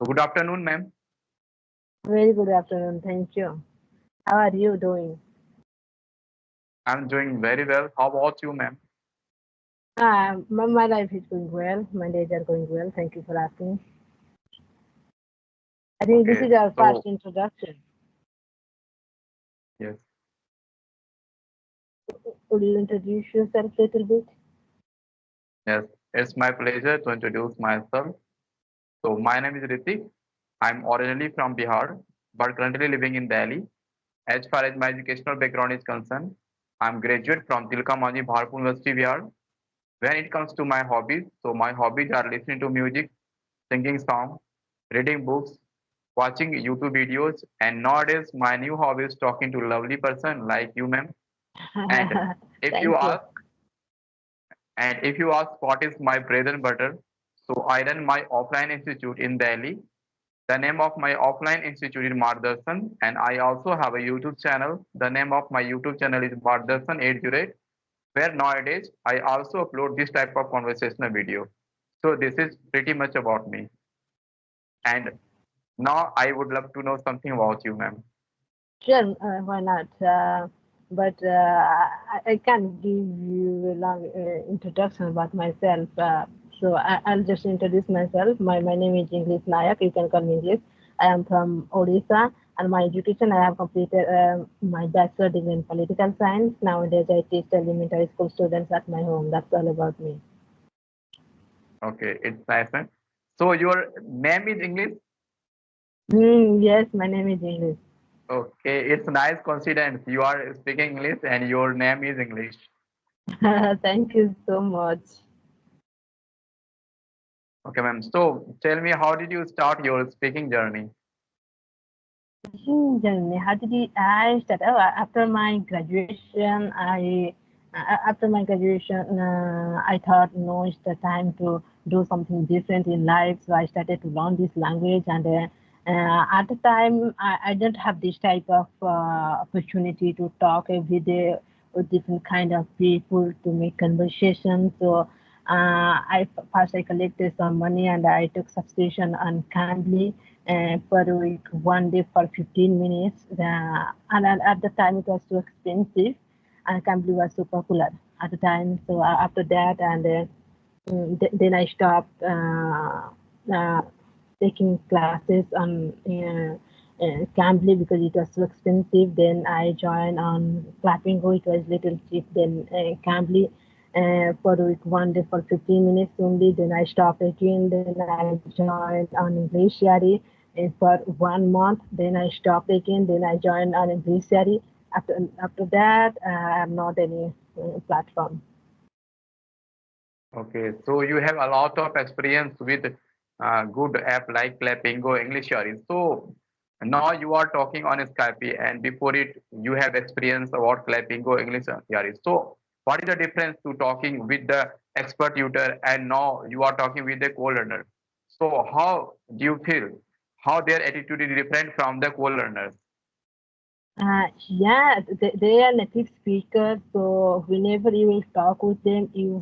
Good afternoon, ma'am. Very good afternoon. Thank you. How are you doing? I'm doing very well. How about you, ma'am? My life is going well. My days are going well. Thank you for asking. I think this Okay, is our first so introduction. yes, Would you introduce yourself a little bit? yes, it's my pleasure to introduce myself. So my name is Ritik. I'm originally from Bihar, but currently living in Delhi. As far as my educational background is concerned, I'm graduate from Tilka Manji Bharpur University, Bihar. When it comes to my hobbies, so my hobbies are listening to music, singing songs, reading books, watching YouTube videos, and nowadays my new hobby is talking to lovely person like you, ma'am. And if you Thank you. ask, and if you ask what is my bread and butter, so I run my offline institute in Delhi. The name of my offline institute is Mardarshan, and I also have a YouTube channel. The name of my YouTube channel is Mardarshan 808, where nowadays I also upload this type of conversational video. So this is pretty much about me. And now I would love to know something about you, ma'am. Sure, why not? But I can't give you a long introduction about myself. I'll just introduce myself. My name is English Nayak. You can call me English. I am from Odisha, and my education I have completed my bachelor degree in political science. Nowadays, I teach elementary school students at my home. That's all about me. Okay, it's nice, ma'am. So your name is English. Yes, my name is English. Okay, it's nice coincidence. You are speaking English and your name is English. Thank you so much. Okay, ma'am. So tell me, how did you start your speaking journey? Journey. How did I start? Oh, after my graduation, I thought no, it's the time to do something different in life. So I started to learn this language, and at the time, I didn't have this type of opportunity to talk every day with different kind of people to make conversation. So first I collected some money and I took subscription on Cambly per week, one day for 15 minutes. And at the time it was too expensive and Cambly was so popular at the time. So after that, and then I stopped uh, taking classes on Cambly because it was so expensive. Then I joined on Clappingo. It was little cheap. Then Cambly for a week, one day for 15 minutes only. Then I stopped again. Then I joined on Englishary for 1 month. Then I stopped again. Then I joined on Englishary. After that, I have not any platform. Okay, so you have a lot of experience with good app like Clapingo, English Yaris. So now you are talking on Skype, and before it you have experience about Clapingo, English Yaris. So what is the difference to talking with the expert tutor and now you are talking with the co-learner? So how do you feel? How their attitude is different from the co-learners? Yeah, they are native speakers, so whenever you will talk with them, you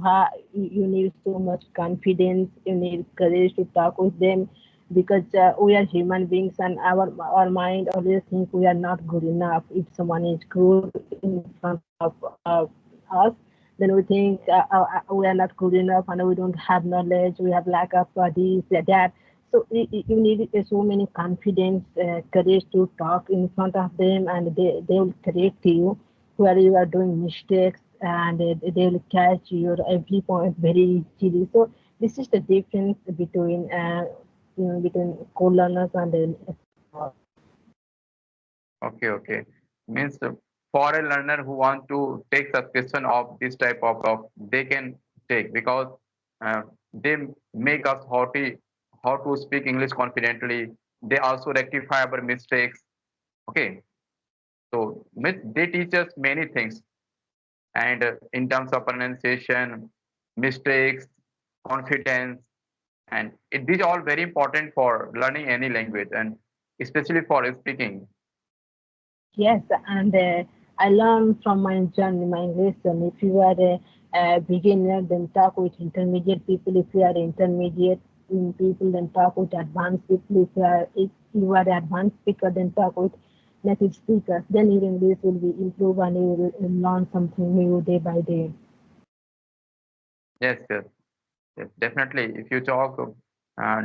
need so much confidence. You need courage to talk with them because we are human beings, and our mind always think we are not good enough. If someone is good in front of us, then we think we are not good enough, and we don't have knowledge. We have lack of this, that. So you need so many confidence, courage to talk in front of them, and they will correct you where you are doing mistakes, and they will catch your every point very easily. So this is the difference between co-learners and experts. Okay, okay. Means for a learner who want to take subscription of this type of they can take because uh, they make us how to speak English confidently. They also rectify our mistakes. Okay, so they teach us many things, and in terms of pronunciation, mistakes, confidence, and these are all very important for learning any language, and especially for speaking. Yes, and I learned from my journey, my lesson. If you are a beginner, then talk with intermediate people. If you are intermediate, people, then talk with advanced people. If you are the advanced speaker, then talk with native speakers. Then your English will be improved and you will learn something new day by day. Yes, yes, yes, definitely. If you talk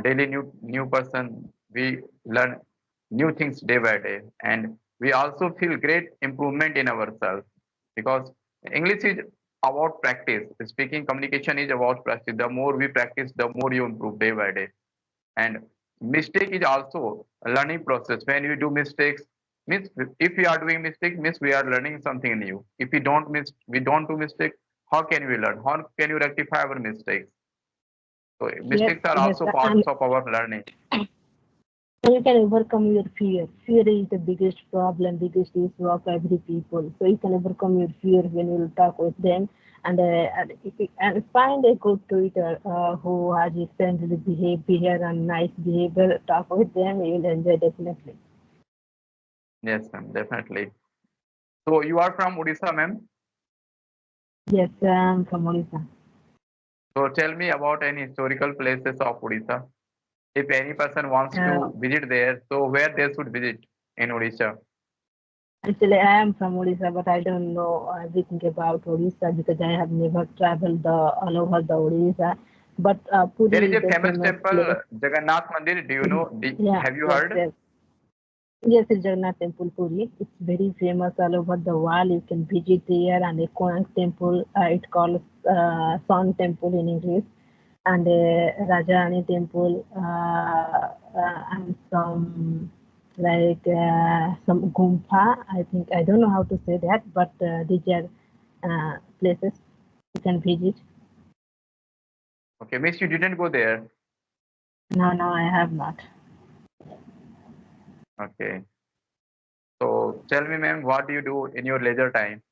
daily new person, we learn new things day by day, and we also feel great improvement in ourselves because English is about practice. Speaking communication is about practice. The more we practice, the more you improve day by day. And mistake is also a learning process. When you do mistakes, means if we are doing mistake, means we are learning something new. If we don't do mistake, how can we learn? How can you rectify our mistakes? So Yes, mistakes are yes, also parts of our learning. and you can overcome your fear. Fear is the biggest problem, biggest issue of every people. So you can overcome your fear when you talk with them, and find a good tutor who has a friendly behavior and nice behavior. Talk with them, you will enjoy definitely. Yes, ma'am, definitely. So you are from Odisha, ma'am. Yes, from Odisha. So tell me about any historical places of Odisha. If any person wants Uh, to visit there, so where they should visit in Odisha? Actually, I am from Odisha, but I don't know everything about Odisha because I have never traveled all over the Odisha. But There is Puri a is a famous famous temple, place. Jagannath Mandir. Do you know? Yeah, Have you yes, heard? yes. Yes, it's Jagannath Temple, Puri. It's very famous all over the world. You can visit there, and a Konark Temple. It called Sun Temple in English, and Rajani Temple, and some Gumpa. I think I don't know how to say that, but these are places you can visit. Okay, means you didn't go there. No, no, I have not. Okay. So tell me, ma'am, what do you do in your leisure time?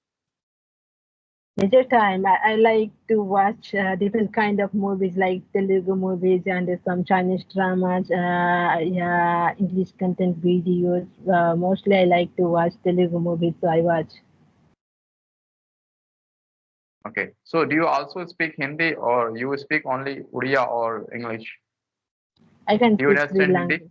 Leisure time, I like to watch different kind of movies like Telugu movies and some Chinese dramas, yeah, English content videos. Mostly I like to watch Telugu movies, so I watch. Okay. So do you also speak Hindi or you speak only Odia or English? I can Do you speak three understand Hindi? languages.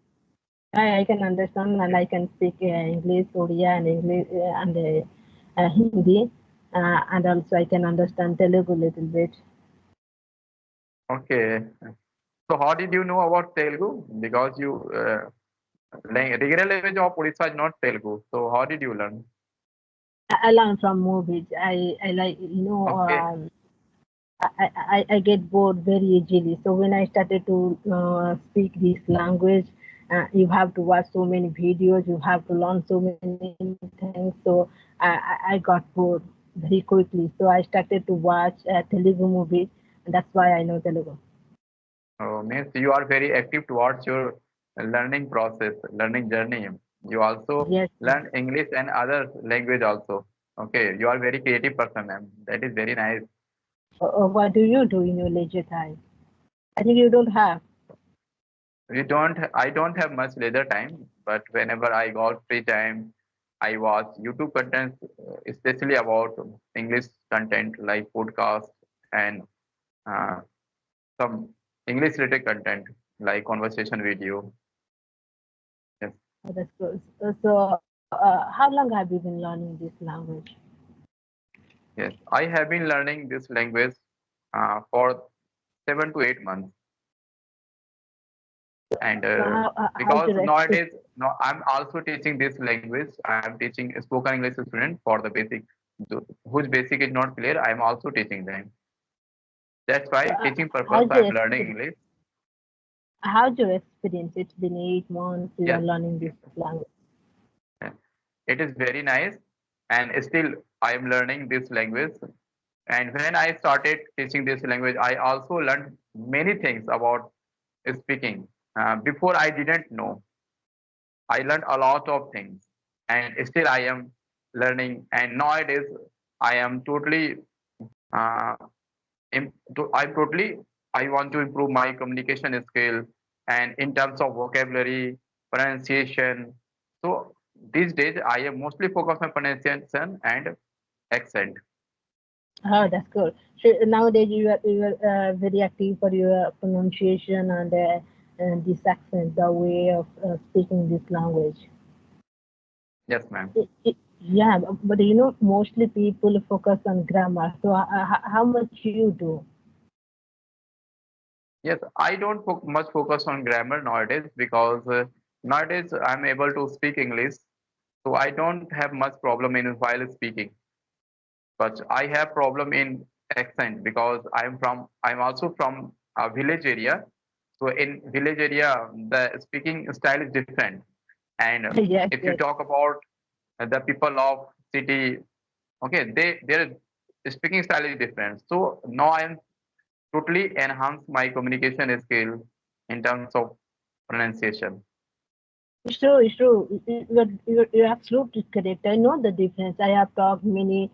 I can understand and I can speak English, Odia, and English and Hindi, and also I can understand Telugu a little bit. Okay. So how did you know about Telugu? Because you regular language of Odisha is not Telugu. So how did you learn? I learn from movies. I like Okay. I get bored very easily. So when I started to speak this language, you have to watch so many videos, you have to learn so many things. So I got bored very quickly. So I started to watch Telugu movies, and that's why I know Telugu. Means you are very active towards your learning process, learning journey. You also Yes, yes. learn English and other language also. Okay, you are very creative person, ma'am. That is very nice. What do you do in your leisure time? I think you don't have. I don't have much leisure time, but whenever I got free time, I watch YouTube contents, especially about English content like podcast and uh, some English related content like conversation video. Yes, That's good. How long have you been learning this language? yes. I have been learning this language for 7 to 8 months, and How's because your experience? nowadays, no, I'm also teaching this language. I am teaching a spoken English student for the basic, whose basic is not clear. I am also teaching them. That's why teaching purpose. How's I your am learning experience? English. How's your experience? It's been 8 months you are Yes, learning this language. it is very nice, and still I am learning this language. And when I started teaching this language, I also learned many things about speaking. Before I didn't know. I learned a lot of things, and still I am learning. And nowadays, I am totally, uh, I totally, I want to improve my communication skill and in terms of vocabulary, pronunciation. So these days, I am mostly focused on pronunciation and accent. Oh, that's cool. So nowadays you are very active for your pronunciation and this accent, the way of speaking this language. Yes, ma'am. Yeah, but mostly people focus on grammar. So how much you do? Yes, I don't much focus on grammar nowadays because nowadays I'm able to speak English, so I don't have much problem in while speaking. But I have problem in accent because I'm also from a village area. So in village area, the speaking style is different. And Yes, if you yes. talk about the people of city, okay, their speaking style is different. So now I'm totally enhance my communication skill in terms of pronunciation. It's true, it's true. You're absolutely correct. I know the difference. I have talked many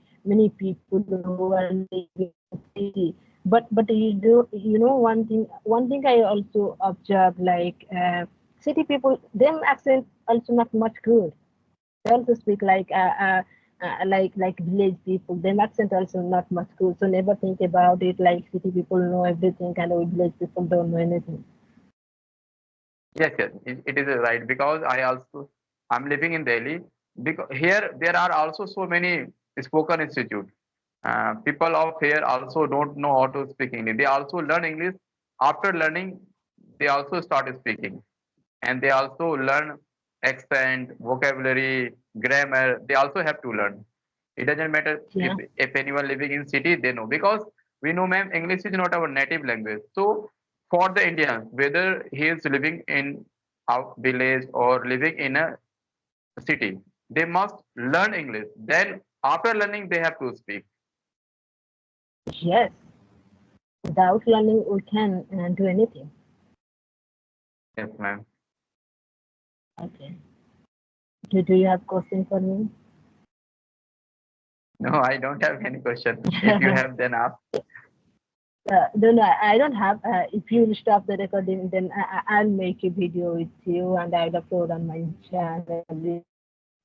people who are living in city, but you know one thing I also observe like city people them accent also not much good. They also speak like village people. Them accent also not much good. So never think about it like city people know everything and village people don't know anything. Yes, yes, it is right because I'm living in Delhi. Because here there are also so many spoken institute. People of here also don't know how to speak English. They also learn English. After learning, they also start speaking, and they also learn accent, vocabulary, grammar. They also have to learn. It doesn't matter Yeah. if anyone living in city, they know because we know, ma'am, English is not our native language. So for the Indians, whether he is living in a village or living in a city, they must learn English. Then after learning, they have to speak. Yes. Without learning, we can do anything. Yes, ma'am. Okay. Do you have question for me? No, I don't have any question. If you have, then ask. No, I don't have. If you stop the recording, then I'll make a video with you and I'll upload on my channel.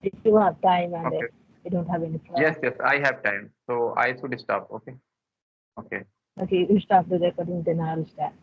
If you have time and Okay. you don't have any Yes, problem. yes, I have time. So I should stop. Okay. Okay. Okay, you stop the recording, then I'll start.